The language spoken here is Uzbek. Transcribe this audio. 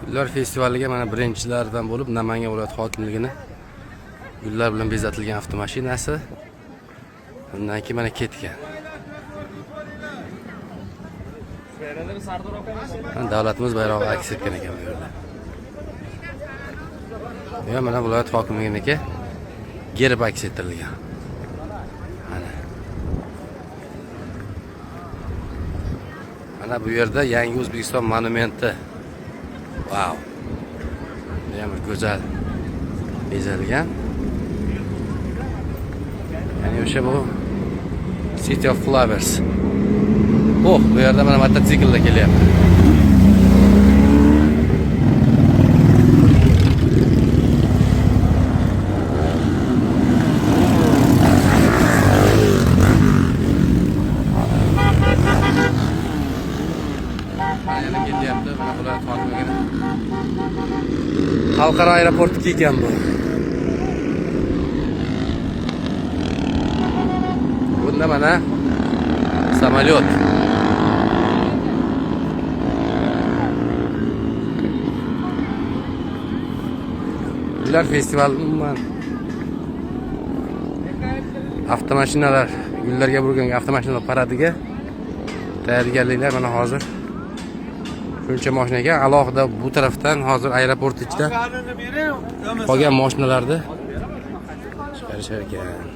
Gullar festivaliga mana birinchilardan bo'lib Namangan viloyat hokimligini gullar bilan bezatilgan avtomashinasi undan keyin mana ketgan. Davlatimiz bayrog'i aks etgan ekan bu yerda. Ya mana viloyat hokimliginiki gerb aks ettirilgan. Mana bu yerda yangi O'zbekiston monumenti. Wow. Ham go'zal bezalgan. Ya'ni o'sha bu City of Flowers. Oh, bu yerda mana mototsiklda kelyapti. Yana kelyapti, mana viloyat hokimligini. Xalqaro aeroportga ekan bu. Bunda mana samolyot. Gullar festivali umuman avtomashinalar, gullarga bo'lgan avtomashinalar paradiga tayyorgarliklar mana hozir. Shuncha mashina ekan, alohida bu tarafdan hozir aeroport ichida qolgan mashinalarni chiqarishar ekan.